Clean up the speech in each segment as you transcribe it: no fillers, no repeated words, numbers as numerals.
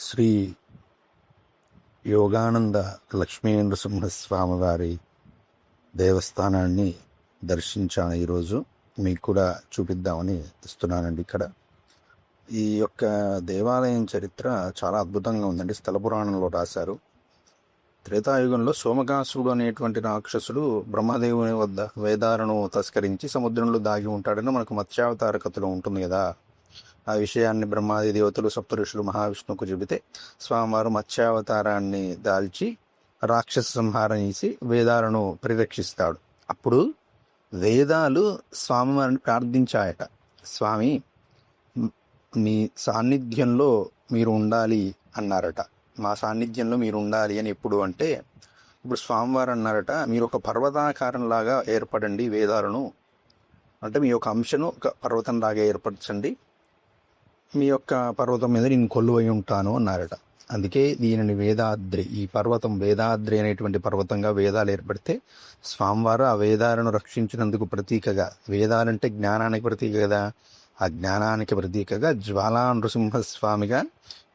శ్రీ యోగానంద లక్ష్మీ నృసింహస్వామి వారి దేవస్థానాన్ని దర్శించాను. ఈరోజు మీకు కూడా చూపిద్దామని ఇస్తున్నానండి. ఇక్కడ ఈ యొక్క దేవాలయం చరిత్ర చాలా అద్భుతంగా ఉందండి. స్థల పురాణంలో రాశారు. త్రేతాయుగంలో సోమకాసుడు అనేటువంటి రాక్షసుడు బ్రహ్మదేవుని వద్ద వేదాలను తస్కరించి సముద్రంలో దాగి ఉంటాడని మనకు మత్స్యావతార కథలో ఉంటుంది కదా. ఆ విషయాన్ని బ్రహ్మాది దేవతలు సప్తఋషులు మహావిష్ణువుకు చెబితే స్వామివారు మత్స్యావతారాన్ని దాల్చి రాక్షస సంహారం చేసి వేదాలను పరిరక్షిస్తాడు. అప్పుడు వేదాలు స్వామివారిని ప్రార్థించాయట, స్వామి మీ సాన్నిధ్యంలో మీరు ఉండాలి అన్నారట. మా సాన్నిధ్యంలో మీరు ఉండాలి అని ఎప్పుడు అంటే, ఇప్పుడు స్వామివారు అన్నారట, మీరు ఒక పర్వతాకారంలాగా ఏర్పడండి, వేదాలను అంటే మీ యొక్క అంశను ఒక పర్వతంలాగా ఏర్పరచండి, మీ యొక్క పర్వతం మీద నేను కొలువై ఉంటాను అన్నారట. అందుకే దీనిని వేదాద్రి, ఈ పర్వతం వేదాద్రి అనేటువంటి పర్వతంగా వేదాలు ఏర్పడితే స్వామివారు ఆ వేదాలను రక్షించినందుకు ప్రతీకగా, వేదాలంటే జ్ఞానానికి ప్రతీక కదా, ఆ జ్ఞానానికి ప్రతీకగా జ్వాలా నృసింహస్వామిగా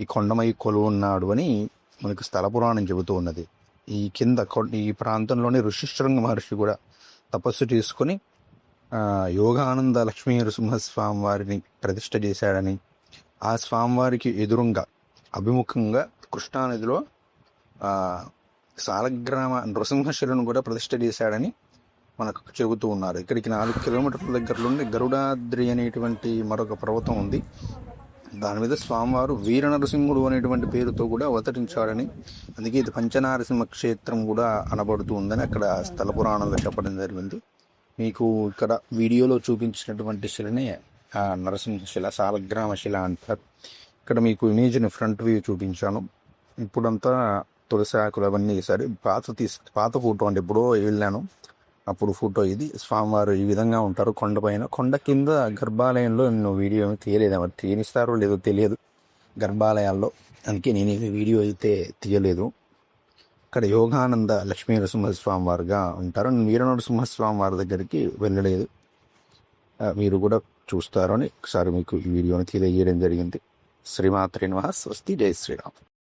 ఈ కొండమై కొలువు ఉన్నాడు అని మనకు స్థల పురాణం చెబుతూ ఉన్నది. ఈ కింద ఈ ప్రాంతంలోని ఋషిశృంగ మహర్షి కూడా తపస్సు చేసుకుని యోగానంద లక్ష్మీ నృసింహస్వామి వారిని ప్రతిష్ఠ చేశాడని, ఆ స్వామివారికి ఎదురుగా అభిముఖంగా కృష్ణానదిలో సాలగ్రామ నృసింహశిలను కూడా ప్రతిష్ఠ చేశాడని మనకు చెబుతూ ఉన్నారు. ఇక్కడికి 4 కిలోమీటర్ల దగ్గరలోనే గరుడాద్రి అనేటువంటి మరొక పర్వతం ఉంది. దాని మీద స్వామివారు వీర నరసింహుడు అనేటువంటి పేరుతో కూడా అవతరించాడని, అందుకే ఇది పంచనారసింహ క్షేత్రం కూడా అనబడుతూ ఉందని అక్కడ స్థల పురాణంలో చెప్పడం జరిగింది. మీకు ఇక్కడ వీడియోలో చూపించినటువంటి శిలనే నరసింహశిల, సాలగ్రామ శిల అంటారు. ఇక్కడ మీకు ఇమేజ్ని ఫ్రంట్ వ్యూ చూపించాను. ఇప్పుడంతా తులసి ఆకులు అవన్నీ వేసారు. పాత ఫోటో అంటే ఎప్పుడో వెళ్ళాను అప్పుడు ఫోటో ఇది. స్వామివారు ఈ విధంగా ఉంటారు కొండపైన. కొండ కింద గర్భాలయంలో నేను వీడియో తీయలేదు, మరి తీనిస్తారో లేదో తెలియదు గర్భాలయాల్లో, అందుకే నేను వీడియో అయితే తీయలేదు. ఇక్కడ యోగానంద లక్ష్మీ నరసింహస్వామి వారుగా ఉంటారు. వీర నరసింహస్వామి వారి దగ్గరికి వెళ్ళలేదు, మీరు కూడా చూస్తారని ఒకసారి మీకు ఈ వీడియోని తెలియజేయడం జరిగింది. శ్రీమాత్రే నమః. స్వస్తి. జై శ్రీరామ్.